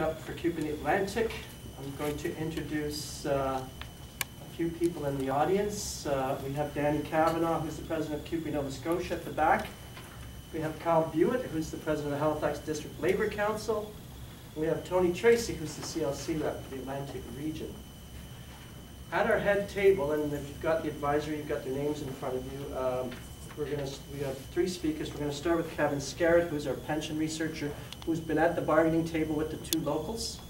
Up for CUPE Atlantic. I'm going to introduce a few people in the audience. We have Danny Kavanagh, who's the president of CUPE Nova Scotia at the back. We have Kyle Buett, who's the president of Halifax District Labour Council. We have Tony Tracy, who's the CLC rep for the Atlantic region. At our head table, and if you've got the advisory, you've got their names in front of you, we have three speakers. We're going to start with Kevin Scarrett, who's our pension researcher, who's been at the bargaining table with the two locals.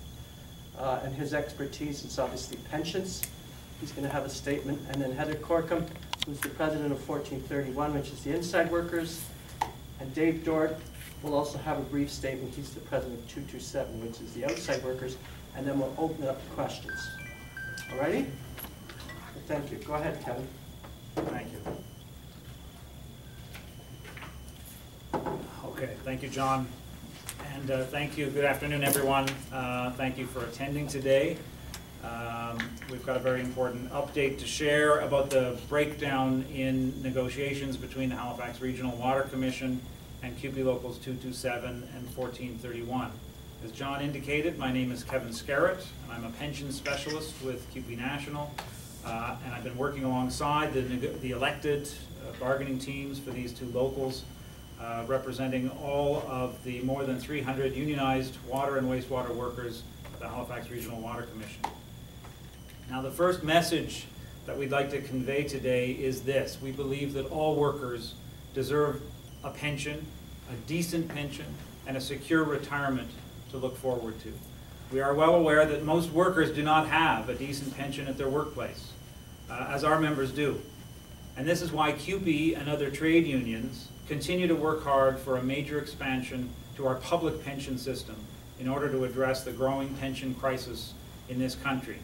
And his expertise is obviously pensions. He's going to have a statement. And then Heather Corkum, who's the president of 1431, which is the inside workers. And Dave Dort will also have a brief statement. He's the president of 227, which is the outside workers. And then we'll open it up to questions. All righty? Well, thank you. Go ahead, Kevin. Thank you. Okay, thank you, John. And thank you. Good afternoon, everyone. Thank you for attending today. We've got a very important update to share about the breakdown in negotiations between the Halifax Regional Water Commission and CUPE Locals 227 and 1431. As John indicated, my name is Kevin Scarrett, and I'm a pension specialist with CUPE National. And I've been working alongside the elected bargaining teams for these two locals, representing all of the more than 300 unionized water and wastewater workers of the Halifax Regional Water Commission. Now, the first message that we'd like to convey today is this. We believe that all workers deserve a pension, a decent pension, and a secure retirement to look forward to. We are well aware that most workers do not have a decent pension at their workplace, as our members do. And this is why CUPE and other trade unions continue to work hard for a major expansion to our public pension system in order to address the growing pension crisis in this country.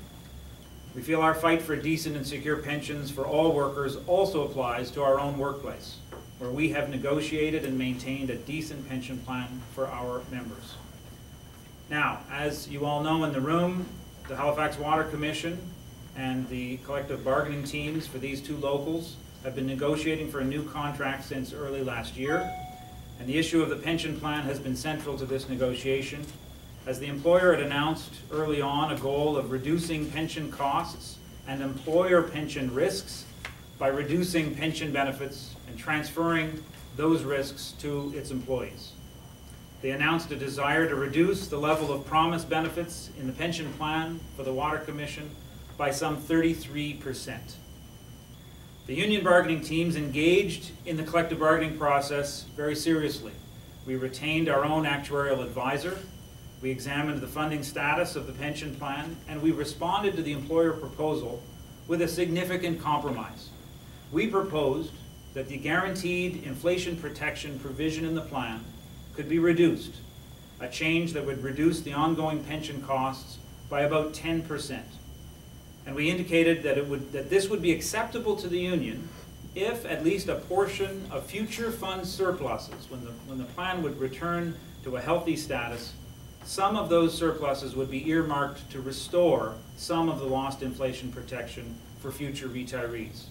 We feel our fight for decent and secure pensions for all workers also applies to our own workplace, where we have negotiated and maintained a decent pension plan for our members. Now, as you all know in the room, the Halifax Water Commission and the collective bargaining teams for these two locals have been negotiating for a new contract since early last year, and the issue of the pension plan has been central to this negotiation, as the employer had announced early on a goal of reducing pension costs and employer pension risks by reducing pension benefits and transferring those risks to its employees. They announced a desire to reduce the level of promised benefits in the pension plan for the Water Commission by some 33%. The union bargaining teams engaged in the collective bargaining process very seriously. We retained our own actuarial advisor, we examined the funding status of the pension plan, and we responded to the employer proposal with a significant compromise. We proposed that the guaranteed inflation protection provision in the plan could be reduced, a change that would reduce the ongoing pension costs by about 10%. And we indicated that this would be acceptable to the union if at least a portion of future fund surpluses, when the plan would return to a healthy status, some of those surpluses would be earmarked to restore some of the lost inflation protection for future retirees.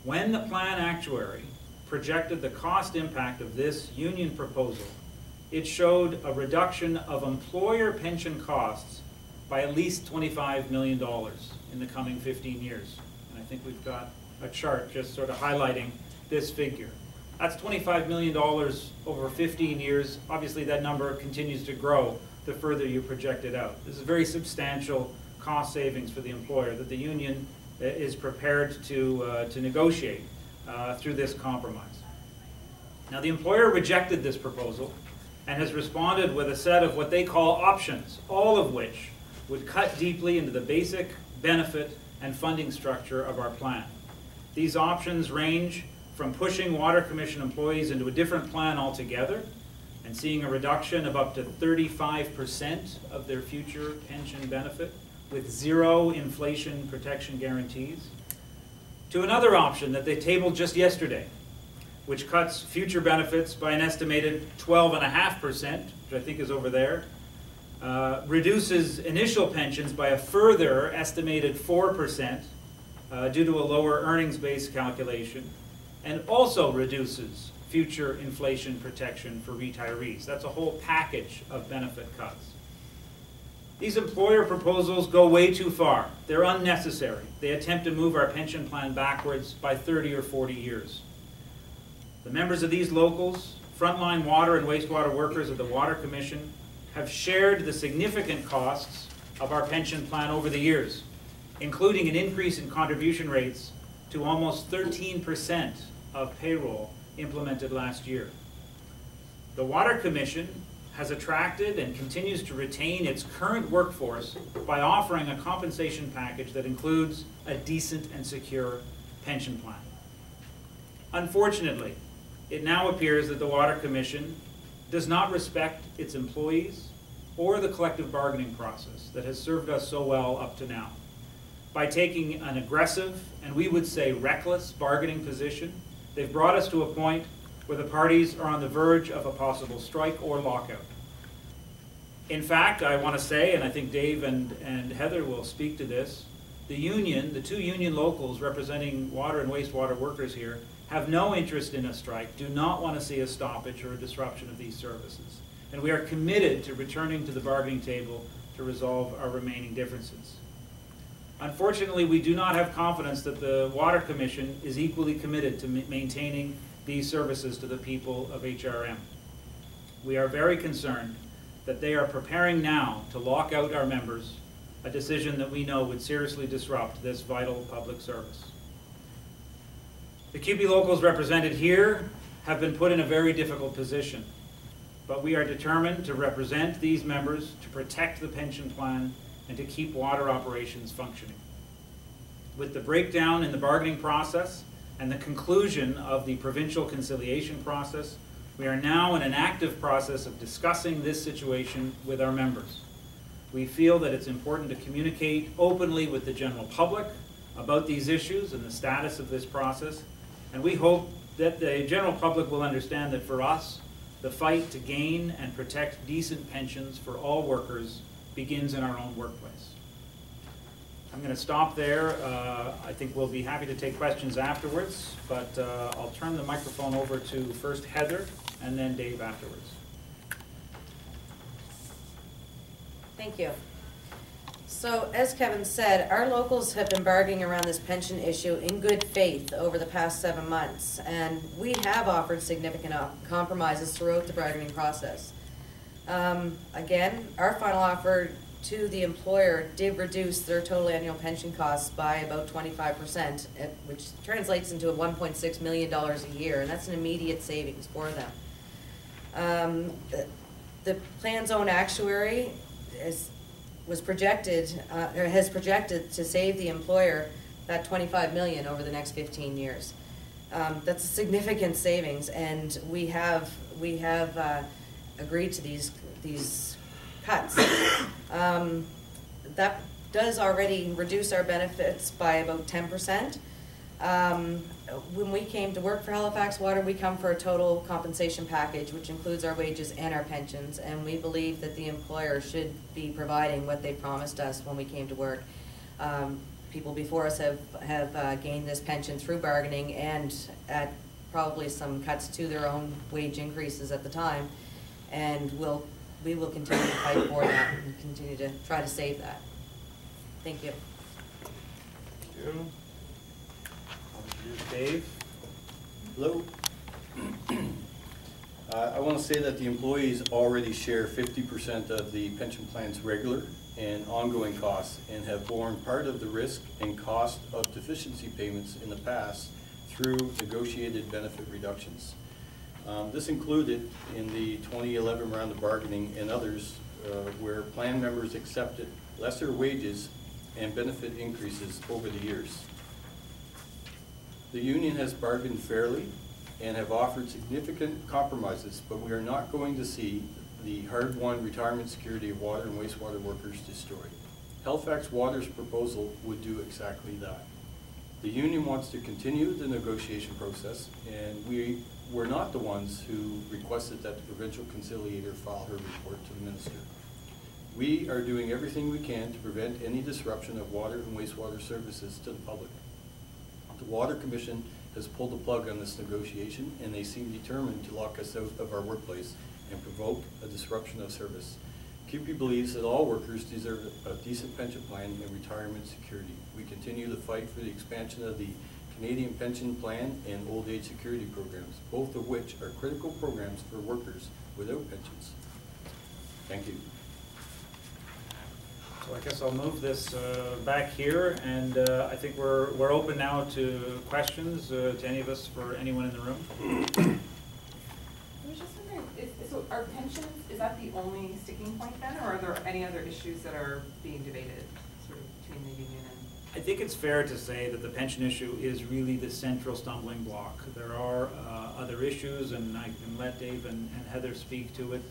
When the plan actuary projected the cost impact of this union proposal, it showed a reduction of employer pension costs by at least $25 million in the coming 15 years. And I think we've got a chart just sort of highlighting this figure. That's $25 million over 15 years. Obviously, that number continues to grow the further you project it out. This is very substantial cost savings for the employer that the union is prepared to negotiate through this compromise. Now, the employer rejected this proposal and has responded with a set of what they call options, all of which would cut deeply into the basic benefit and funding structure of our plan. These options range from pushing Water Commission employees into a different plan altogether and seeing a reduction of up to 35% of their future pension benefit with zero inflation protection guarantees, to another option that they tabled just yesterday, which cuts future benefits by an estimated 12.5%, which I think is over there, reduces initial pensions by a further estimated 4% due to a lower earnings-based calculation, and also reduces future inflation protection for retirees. That's a whole package of benefit cuts. These employer proposals go way too far. They're unnecessary. They attempt to move our pension plan backwards by 30 or 40 years. The members of these locals, frontline water and wastewater workers of the Water Commission, have shared the significant costs of our pension plan over the years, including an increase in contribution rates to almost 13% of payroll implemented last year. The Water Commission has attracted and continues to retain its current workforce by offering a compensation package that includes a decent and secure pension plan. Unfortunately, it now appears that the Water Commission does not respect its employees or the collective bargaining process that has served us so well up to now. By taking an aggressive, and we would say reckless, bargaining position, they've brought us to a point where the parties are on the verge of a possible strike or lockout. In fact, I want to say, and I think Dave and Heather will speak to this, the union, the two union locals representing water and wastewater workers here, have no interest in a strike, do not want to see a stoppage or a disruption of these services. And we are committed to returning to the bargaining table to resolve our remaining differences. Unfortunately, we do not have confidence that the Water Commission is equally committed to maintaining these services to the people of HRM. We are very concerned that they are preparing now to lock out our members, a decision that we know would seriously disrupt this vital public service. The CUPE Locals represented here have been put in a very difficult position, but we are determined to represent these members, to protect the pension plan, and to keep water operations functioning. With the breakdown in the bargaining process and the conclusion of the provincial conciliation process, we are now in an active process of discussing this situation with our members. We feel that it's important to communicate openly with the general public about these issues and the status of this process, and we hope that the general public will understand that for us, the fight to gain and protect decent pensions for all workers begins in our own workplace. I'm going to stop there. I think we'll be happy to take questions afterwards, but I'll turn the microphone over to first Heather and then Dave afterwards. Thank you. So, as Kevin said, our locals have been bargaining around this pension issue in good faith over the past 7 months, and we have offered significant compromises throughout the bargaining process. Again, our final offer to the employer did reduce their total annual pension costs by about 25%, which translates into $1.6 million a year, and that's an immediate savings for them. The plan's own actuary has projected to save the employer that $25 million over the next 15 years. That's a significant savings, and we have agreed to these cuts. That does already reduce our benefits by about 10%. When we came to work for Halifax Water, we come for a total compensation package, which includes our wages and our pensions, and we believe that the employer should be providing what they promised us when we came to work. People before us have gained this pension through bargaining and at probably some cuts to their own wage increases at the time, and we will continue to fight for that and continue to try to save that. Thank you. Thank you. Dave? Hello. I want to say that the employees already share 50% of the pension plan's regular and ongoing costs and have borne part of the risk and cost of deficiency payments in the past through negotiated benefit reductions. This included in the 2011 round of bargaining and others where plan members accepted lesser wages and benefit increases over the years. The union has bargained fairly and have offered significant compromises, but we are not going to see the hard-won retirement security of water and wastewater workers destroyed. Halifax Water's proposal would do exactly that. The union wants to continue the negotiation process, and we were not the ones who requested that the provincial conciliator file her report to the minister. We are doing everything we can to prevent any disruption of water and wastewater services to the public. The Water Commission has pulled the plug on this negotiation, and they seem determined to lock us out of our workplace and provoke a disruption of service. CUPE believes that all workers deserve a decent pension plan and retirement security. We continue the fight for the expansion of the Canadian Pension Plan and Old Age Security Programs, both of which are critical programs for workers without pensions. Thank you. So I guess I'll move this back here, and I think we're open now to questions to any of us, for anyone in the room. I was just wondering, so are pensions, is that the only sticking point then, or are there any other issues that are being debated sort of between the union and? I think it's fair to say that the pension issue is really the central stumbling block. There are other issues, and I can let Dave and Heather speak to it.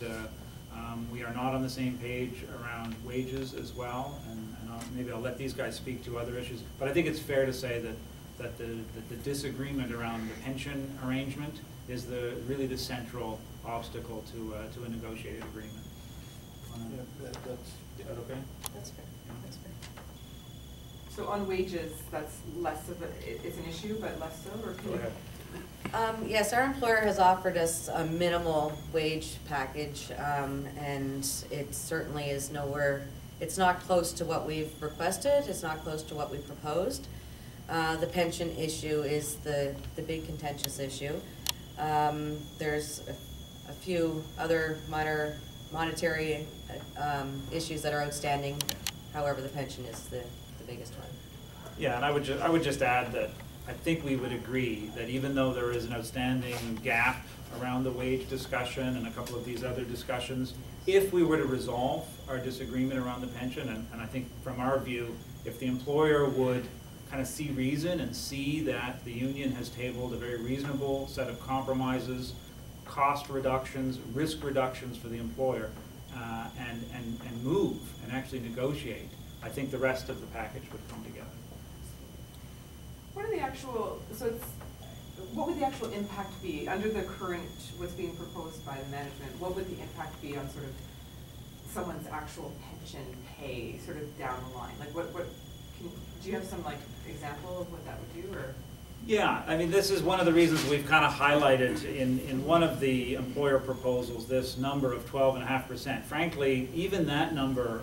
We are not on the same page around wages as well, and maybe I'll let these guys speak to other issues. But I think it's fair to say that the disagreement around the pension arrangement is really the central obstacle to a negotiated agreement. Yeah, that's Is that okay? That's fair, that's fair. So on wages, that's less of it's an issue, but less so, or can Go you? ahead. Yes, our employer has offered us a minimal wage package, and it certainly is nowhere, it's not close to what we've requested, it's not close to what we proposed. The pension issue is the big contentious issue. There's a few other minor monetary issues that are outstanding. However, the pension is the biggest one. Yeah, and I would just add that I think we would agree that even though there is an outstanding gap around the wage discussion and a couple of these other discussions, if we were to resolve our disagreement around the pension, and I think from our view, if the employer would kind of see reason and see that the union has tabled a very reasonable set of compromises, cost reductions, risk reductions for the employer, and move and actually negotiate, I think the rest of the package would come together. What are the actual, so it's, what would the actual impact be under the current, what's being proposed by the management? What would the impact be on sort of someone's actual pension pay sort of down the line? Like do you have some like example of what that would do, or? Yeah, I mean, this is one of the reasons we've kind of highlighted in one of the employer proposals, this number of 12.5%. Frankly, even that number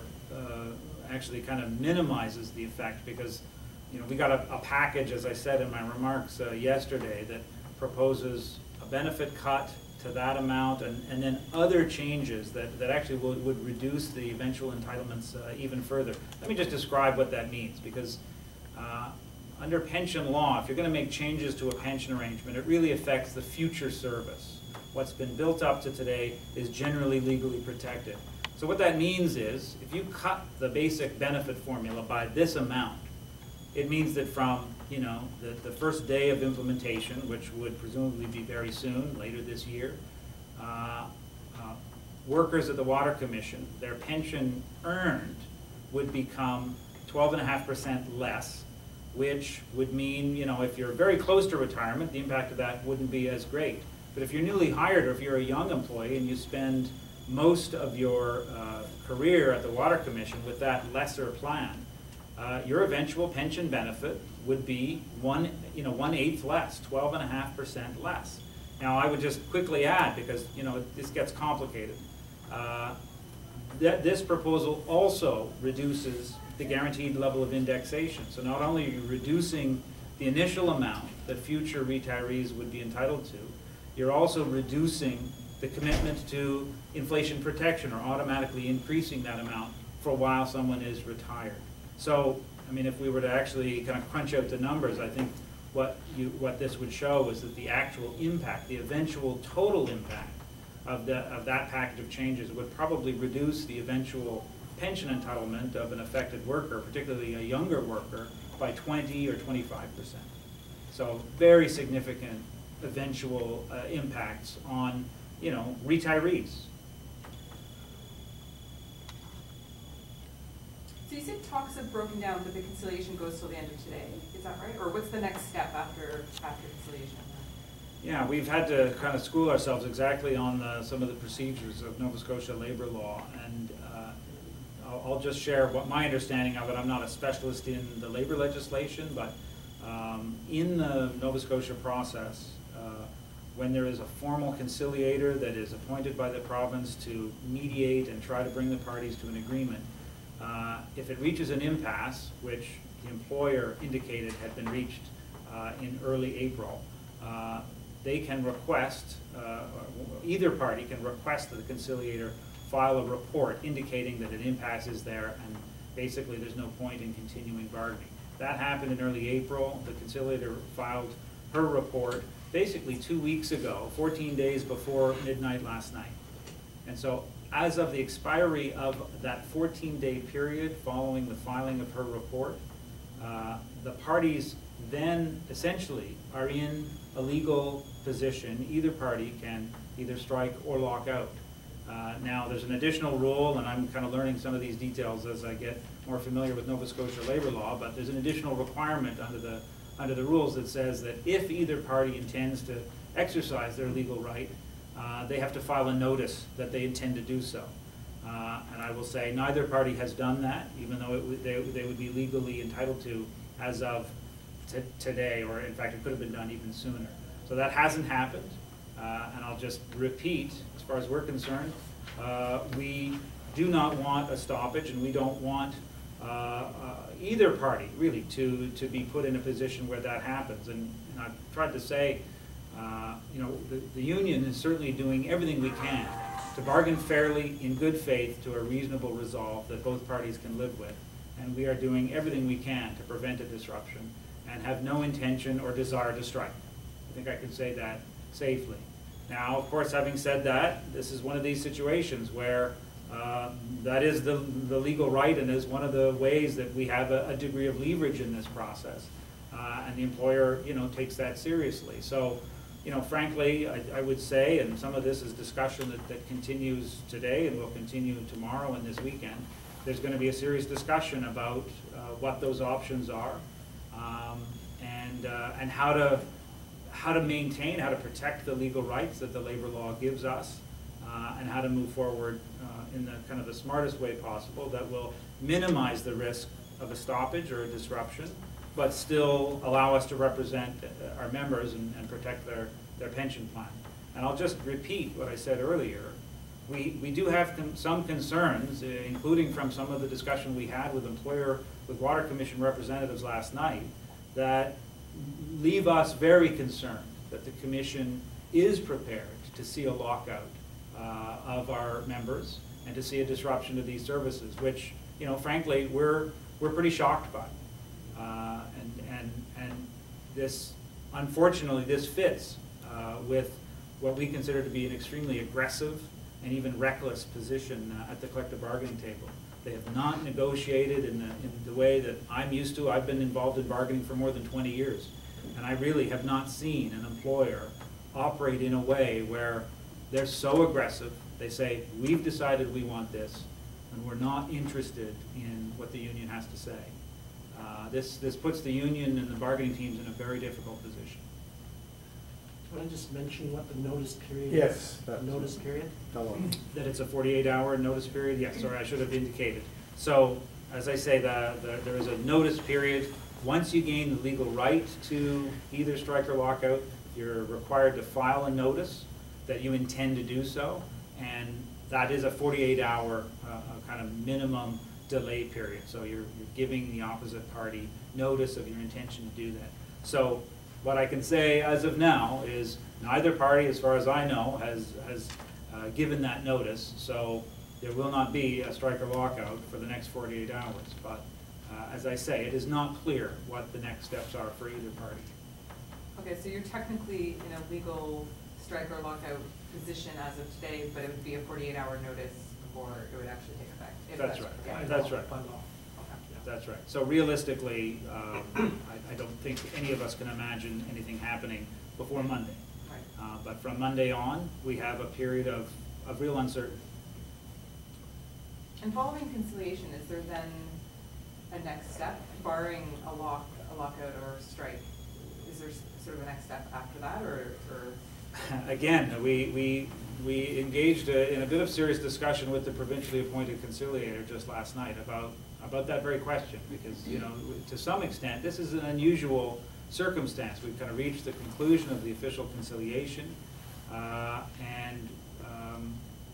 actually kind of minimizes the effect, because we got a package, as I said in my remarks yesterday, that proposes a benefit cut to that amount, and then other changes that actually would reduce the eventual entitlements even further. Let me just describe what that means, because under pension law, if you're going to make changes to a pension arrangement, it really affects the future service. What's been built up to today is generally legally protected. So what that means is, if you cut the basic benefit formula by this amount, it means that from the first day of implementation, which would presumably be very soon, later this year, workers at the Water Commission, their pension earned would become 12.5% less, which would mean, if you're very close to retirement, the impact of that wouldn't be as great. But if you're newly hired, or if you're a young employee and you spend most of your career at the Water Commission with that lesser plan, your eventual pension benefit would be 1/8 less, 12.5% less. Now, I would just quickly add, because this gets complicated, that this proposal also reduces the guaranteed level of indexation. So not only are you reducing the initial amount that future retirees would be entitled to, you're also reducing the commitment to inflation protection, or automatically increasing that amount for while someone is retired. So, I mean, if we were to actually kind of crunch out the numbers, I think what this would show is that the actual impact, the eventual total impact of that package of changes would probably reduce the eventual pension entitlement of an affected worker, particularly a younger worker, by 20 or 25%. So very significant eventual impacts on, retirees. So you said talks have broken down, but the conciliation goes till the end of today. Is that right? Or what's the next step after conciliation? Yeah, we've had to kind of school ourselves exactly on some of the procedures of Nova Scotia labor law, and I'll just share what my understanding of it. I'm not a specialist in the labor legislation, but in the Nova Scotia process, when there is a formal conciliator that is appointed by the province to mediate and try to bring the parties to an agreement, if it reaches an impasse, which the employer indicated had been reached in early April, they can request, either party can request that the conciliator file a report indicating that an impasse is there and basically there's no point in continuing bargaining. That happened in early April. The conciliator filed her report basically 2 weeks ago, 14 days before midnight last night. And so as of the expiry of that 14-day period following the filing of her report, the parties then essentially are in a legal position. Either party can either strike or lock out. Now, there's an additional rule, and I'm kind of learning some of these details as I get more familiar with Nova Scotia labor law, but there's an additional requirement under the rules that says that if either party intends to exercise their legal right, they have to file a notice that they intend to do so. And I will say neither party has done that, even though they would be legally entitled to as of today, or in fact it could have been done even sooner. So that hasn't happened, and I'll just repeat, as far as we're concerned, we do not want a stoppage, and we don't want either party really to be put in a position where that happens. And I've tried to say, you know, the union is certainly doing everything we can to bargain fairly in good faith to a reasonable resolve that both parties can live with. And we are doing everything we can to prevent a disruption and have no intention or desire to strike. I think I can say that safely. Now, of course, having said that, this is one of these situations where that is the legal right and is one of the ways that we have a degree of leverage in this process. And the employer, you know, takes that seriously. So, you know, frankly, I would say, and some of this is discussion that continues today and will continue tomorrow and this weekend, there's going to be a serious discussion about what those options are, and how to maintain, how to protect the legal rights that the labor law gives us, and how to move forward in the kind of the smartest way possible that will minimize the risk of a stoppage or a disruption, but still allow us to represent our members and protect their pension plan. And I'll just repeat what I said earlier. We do have some concerns, including from some of the discussion we had with Water Commission representatives last night, that leave us very concerned that the Commission is prepared to see a lockout of our members and to see a disruption to these services, which, you know, frankly, we're pretty shocked by. And this, unfortunately, this fits with what we consider to be an extremely aggressive and even reckless position at the collective bargaining table. They have not negotiated in the way that I'm used to. I've been involved in bargaining for more than 20 years, and I really have not seen an employer operate in a way where they're so aggressive. They say, we've decided we want this, and we're not interested in what the union has to say. This puts the union and the bargaining teams in a very difficult position. Do you want to just mention what the notice period is? Yes. Notice period? That it's a 48-hour notice period? Yes, sorry, I should have indicated. So, as I say, there is a notice period. Once you gain the legal right to either strike or lockout, you're required to file a notice that you intend to do so, and that is a 48-hour kind of minimum delay period. So you're giving the opposite party notice of your intention to do that. So what I can say as of now is neither party, as far as I know, has given that notice. So there will not be a strike or lockout for the next 48 hours. But as I say, it is not clear what the next steps are for either party. Okay, so you're technically in a legal strike or lockout position as of today, but it would be a 48-hour notice before it would actually take effect. That's right. Yeah. That's right. By law. That's right. So realistically, I don't think any of us can imagine anything happening before Monday. Right. But from Monday on, we have a period of real uncertainty. And following conciliation, is there then a next step, barring a lockout or strike? Is there sort of a next step after that, or? Again, we engaged in a bit of serious discussion with the provincially appointed conciliator just last night about that very question, because, you know, to some extent this is an unusual circumstance. We've kind of reached the conclusion of the official conciliation,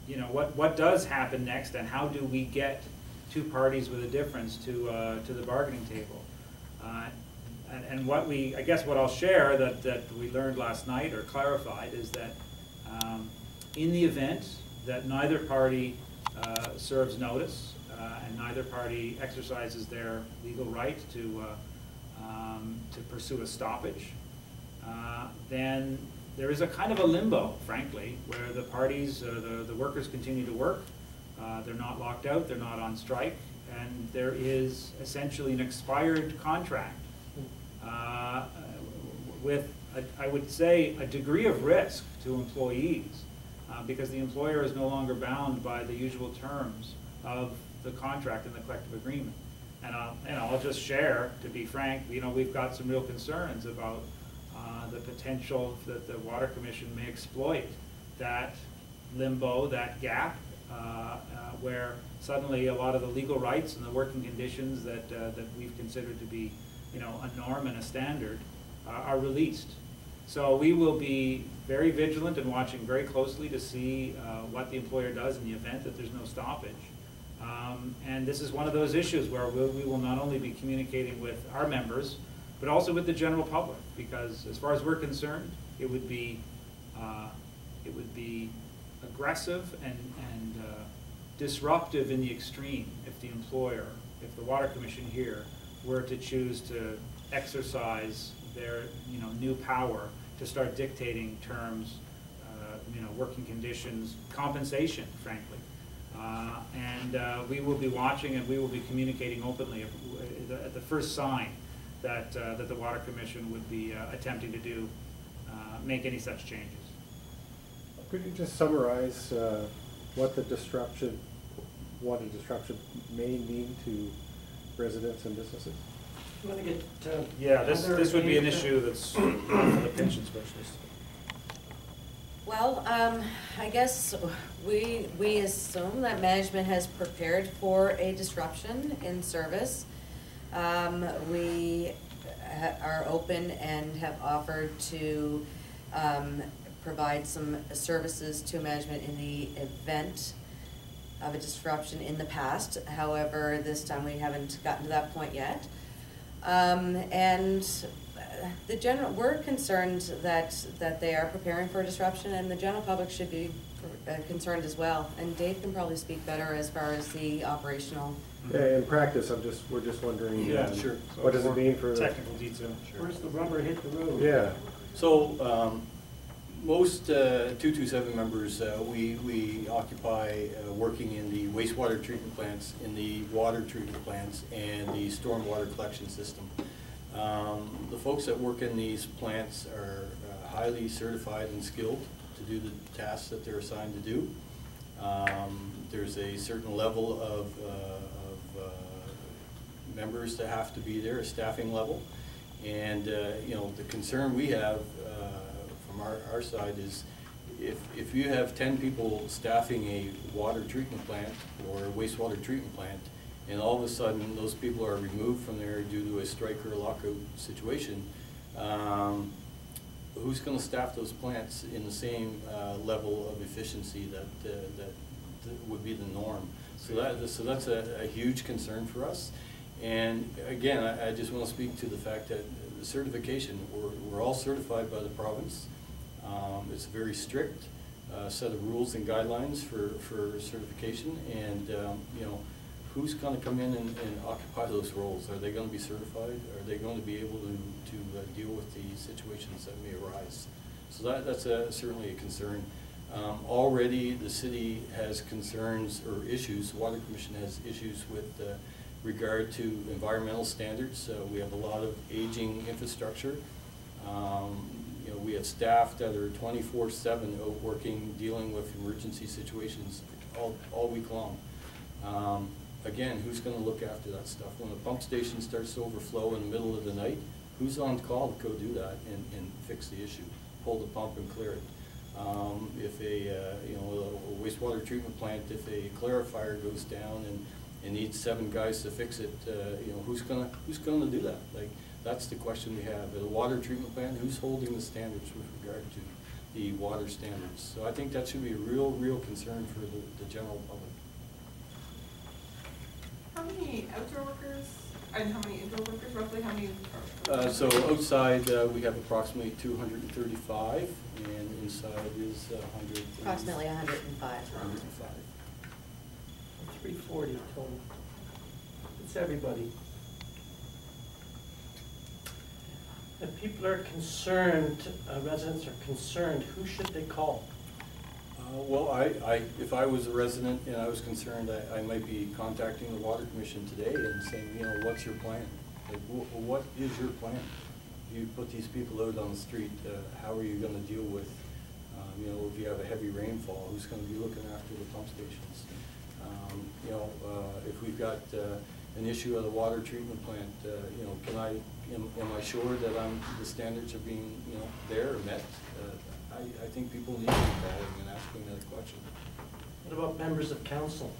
you know, what does happen next, and how do we get two parties with a difference to the bargaining table? And what I guess what I'll share that we learned last night or clarified is that in the event that neither party serves notice and neither party exercises their legal right to pursue a stoppage, then there is a kind of a limbo, frankly, where the parties, the workers continue to work. They're not locked out, they're not on strike, and there is essentially an expired contract with, I would say, a degree of risk to employees because the employer is no longer bound by the usual terms of the contract and the collective agreement. And I'll just share, to be frank, you know, we've got some real concerns about the potential that the Water Commission may exploit that limbo, that gap, where suddenly a lot of the legal rights and the working conditions that we've considered to be, you know, a norm and a standard are released. So we will be very vigilant and watching very closely to see what the employer does in the event that there's no stoppage. And this is one of those issues where we will not only be communicating with our members, but also with the general public, because as far as we're concerned, it would be aggressive and disruptive in the extreme if the employer, if the Water Commission here were to choose to exercise their, you know, new power to start dictating terms, you know, working conditions, compensation, frankly. We will be watching and we will be communicating openly at the first sign that the Water Commission would be attempting to make any such changes. Could you just summarize what a disruption may mean to residents and businesses? You want to get yeah, this would be an issue that's for the pension specialist. Well, I guess we assume that management has prepared for a disruption in service. We are open and have offered to provide some services to management in the event of a disruption in the past. However, this time we haven't gotten to that point yet. We're concerned that they are preparing for a disruption, and the general public should be concerned as well. And Dave can probably speak better as far as the operational. Yeah, in practice, we're just wondering. Yeah, sure. What does it mean for technical detail? Sure. Where's the rubber hit the road? Yeah. So most 227 members, we occupy working in the wastewater treatment plants, in the water treatment plants, and the stormwater collection system. The folks that work in these plants are highly certified and skilled to do the tasks that they're assigned to do. There's a certain level of members that have to be there, a staffing level. And you know, the concern we have from our side is if you have 10 people staffing a water treatment plant or a wastewater treatment plant, and all of a sudden those people are removed from there due to a strike or a lockout situation, who's going to staff those plants in the same level of efficiency that would be the norm? So that's a huge concern for us. And again, I just want to speak to the fact that the certification, we're all certified by the province. It's a very strict set of rules and guidelines for certification, and you know, who's going to come in and occupy those roles? Are they going to be certified? Are they going to be able to deal with the situations that may arise? So that's certainly a concern. Already the city has concerns or issues, the Water Commission has issues with regard to environmental standards. We have a lot of aging infrastructure. You know, we have staff that are 24/7 out working, dealing with emergency situations all week long. Again, who's going to look after that stuff? When a pump station starts to overflow in the middle of the night, who's on call to go do that and fix the issue, pull the pump and clear it? If you know, a wastewater treatment plant, if a clarifier goes down and needs 7 guys to fix it, you know, who's gonna do that? Like, That's the question we have. The water treatment plant, who's holding the standards with regard to the water standards? So I think that should be a real concern for the general public. How many outdoor workers and how many indoor workers roughly? How many? So outside we have approximately 235, and inside is 100. Approximately 105. 105. 340 total. It's everybody. If people are concerned, residents are concerned, who should they call? Well, if I was a resident and I was concerned, I might be contacting the Water Commission today and saying, you know, what's your plan? Like, what is your plan? You put these people out on the street, how are you going to deal with, you know, if you have a heavy rainfall, who's going to be looking after the pump stations? You know, if we've got an issue at the water treatment plant, you know, am I sure that the standards are being, you know, there or met? I think people need to be calling and asking that question. What about members of council?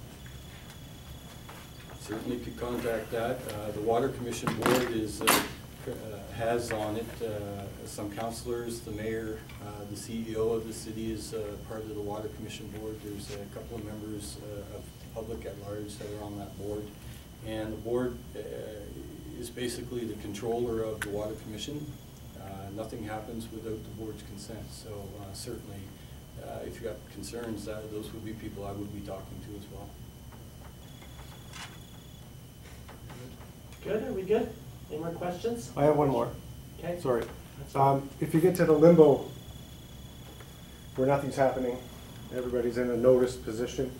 Certainly could contact that. The Water Commission Board has on it some councillors, the mayor, the CEO of the city is part of the Water Commission Board. There's a couple of members of the public at large that are on that board. And the board is basically the controller of the Water Commission. Nothing happens without the board's consent. So certainly, if you got concerns, those would be people I would be talking to as well. Good, are we good? Any more questions? I have one more. Okay. Sorry. That's all right. If you get to the limbo where nothing's happening, everybody's in a noticed position,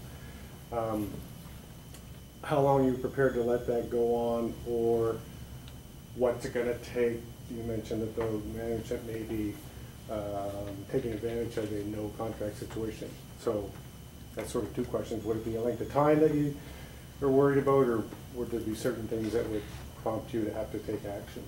how long are you prepared to let that go on, or what's it going to take? You mentioned that the management may be taking advantage of a no contract situation. So that's sort of two questions. Would it be a length of time that you are worried about, or would there be certain things that would prompt you to have to take action?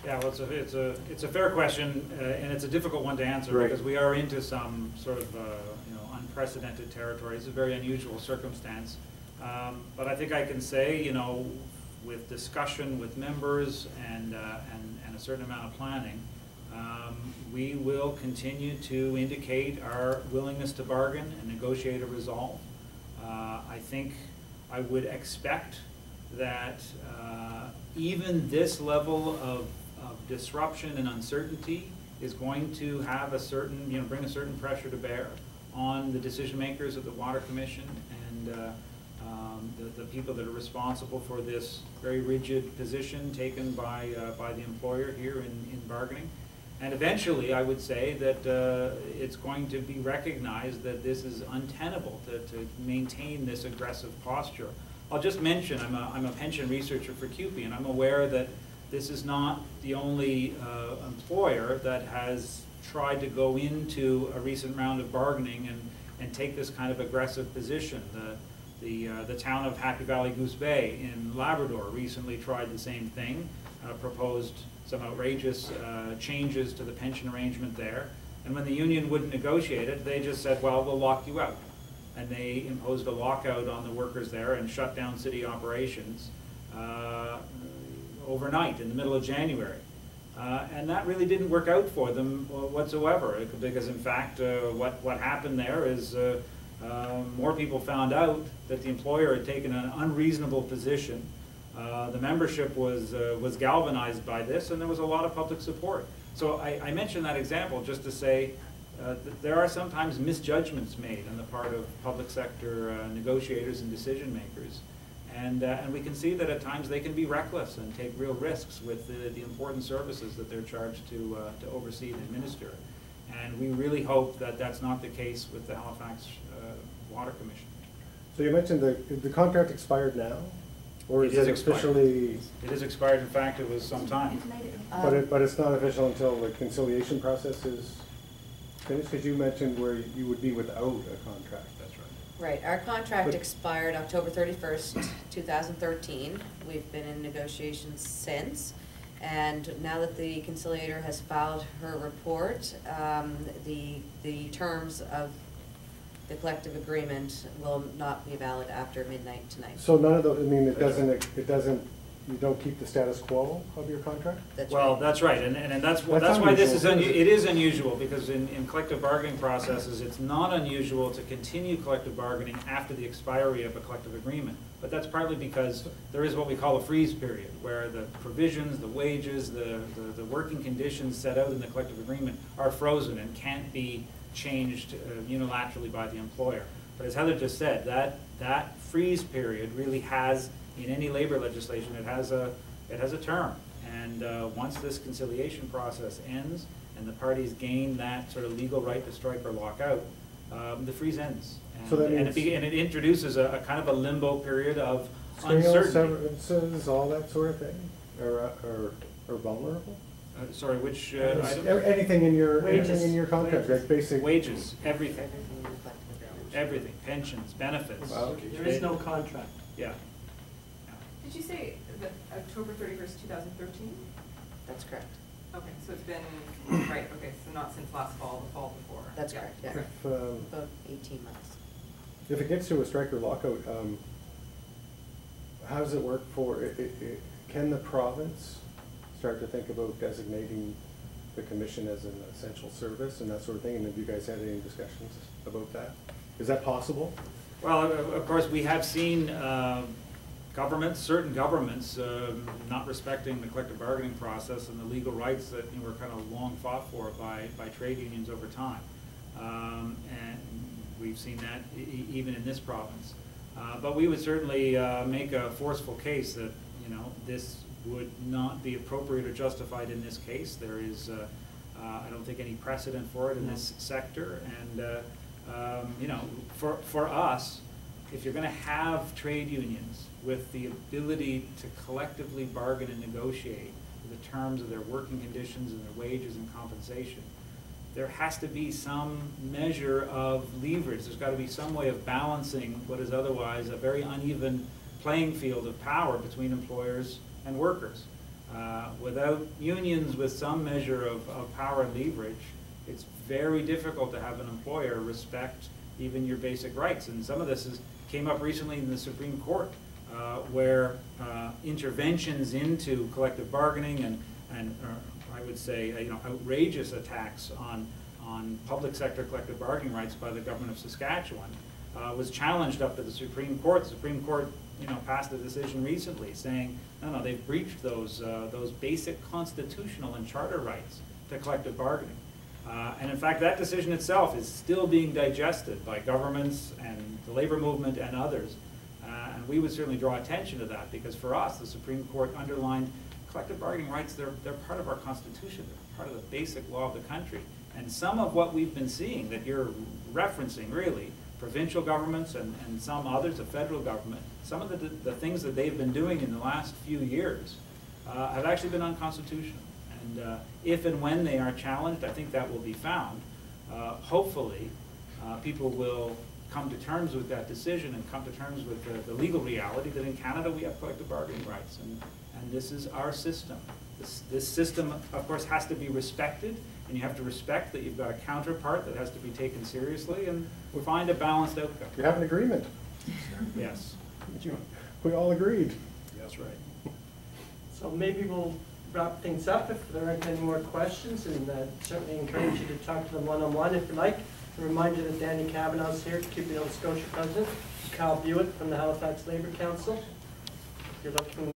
Yeah, well, it's a fair question, and it's a difficult one to answer, Right. because we are into some sort of you know, unprecedented territory. It's a very unusual circumstance, but I think I can say, you know, with discussion with members and a certain amount of planning, we will continue to indicate our willingness to bargain and negotiate a resolve. I think I would expect that even this level of disruption and uncertainty is going to have a certain, you know, bring a certain pressure to bear on the decision makers of the Water Commission and the people that are responsible for this very rigid position taken by the employer here in bargaining. And eventually, I would say that it's going to be recognized that this is untenable to maintain this aggressive posture. I'll just mention, I'm a pension researcher for CUPE, and I'm aware that this is not the only employer that has tried to go into a recent round of bargaining and take this kind of aggressive position. The town of Happy Valley Goose Bay in Labrador recently tried the same thing, proposed some outrageous changes to the pension arrangement there. And when the union wouldn't negotiate it, they just said, well, we'll lock you out. And they imposed a lockout on the workers there and shut down city operations overnight in the middle of January. And that really didn't work out for them whatsoever, because in fact what happened there is more people found out that the employer had taken an unreasonable position. The membership was galvanized by this, and there was a lot of public support. So I mentioned that example just to say that there are sometimes misjudgments made on the part of public sector negotiators and decision makers. And we can see that at times they can be reckless and take real risks with the important services that they're charged to oversee and administer. And we really hope that that's not the case with the Halifax Water Commission. So you mentioned the contract expired now? Or is it officially? It is expired. In fact, it was some time. But it's not official until the conciliation process is finished? Because you mentioned where you would be without a contract. That's right. Right, our contract expired October 31st, 2013. We've been in negotiations since. And now that the conciliator has filed her report, the terms of the collective agreement will not be valid after midnight tonight. So none of those, I mean, it doesn't you don't keep the status quo of your contract? That's Well, right. that's right, and that's That's why this is, unusual. it is unusual, because in collective bargaining processes, it's not unusual to continue collective bargaining after the expiry of a collective agreement. But that's partly because there is what we call a freeze period, where the provisions, the wages, the working conditions set out in the collective agreement are frozen and can't be changed unilaterally by the employer. But as Heather just said, that freeze period really has, in any labor legislation, it has a term. And once this conciliation process ends and the parties gain that sort of legal right to strike or lock out, the freeze ends. And, So that and means- it introduces a kind of a limbo period of Scale, uncertainty. severances, all that sort of thing, are vulnerable? Sorry, which item? Anything in your, Wages. anything in your contract, Wages. like basic. Wages, everything, Everything in the collective agreement. everything, pensions, benefits. Wow. There is no contract. Yeah. Did you say that October 31st, 2013? That's correct. Okay, so it's been, right, okay, so not since last fall, the fall before. That's Yeah. correct, yeah. If, About 18 months. if it gets to a strike or lockout, how does it work for, can the province start to think about designating the commission as an essential service and that sort of thing? And have you guys had any discussions about that? Is that possible? Well, of course, we have seen governments, certain governments, not respecting the collective bargaining process and the legal rights that were kind of long fought for by trade unions over time. And we've seen that even in this province. But we would certainly make a forceful case that, this would not be appropriate or justified in this case. There is, I don't think, any precedent for it in this sector. And, for us, if you're going to have trade unions with the ability to collectively bargain and negotiate the terms of their working conditions and their wages and compensation, there has to be some measure of leverage. There's got to be some way of balancing what is otherwise a very uneven playing field of power between employers and workers. Without unions with some measure of power and leverage, it's very difficult to have an employer respect even your basic rights. And some of this came up recently in the Supreme Court, where interventions into collective bargaining and I would say outrageous attacks on public sector collective bargaining rights by the government of Saskatchewan was challenged up to the Supreme Court. The Supreme Court passed a decision recently saying, no, they've breached those basic constitutional and charter rights to collective bargaining. And in fact, that decision itself is still being digested by governments and the labor movement and others. And we would certainly draw attention to that, because for us, the Supreme Court underlined collective bargaining rights, they're part of our Constitution, they're part of the basic law of the country. And some of what we've been seeing that you're referencing, really, provincial governments and some others, the federal government, some of the things that they've been doing in the last few years have actually been unconstitutional. And if and when they are challenged, I think that will be found. Hopefully, people will come to terms with that decision and come to terms with the legal reality that in Canada we have collective bargaining rights, and this is our system. This system, of course, has to be respected, and you have to respect that you've got a counterpart that has to be taken seriously, and find a balanced outcome. You have an agreement. Yes. We all agreed. That's right. So maybe we'll wrap things up if there aren't any more questions, and certainly encourage you to talk to them one-on-one if you like. A reminder that Danny Kavanagh is here, CUPE Nova Scotia President, Kyle Buick from the Halifax Labour Council. If you're looking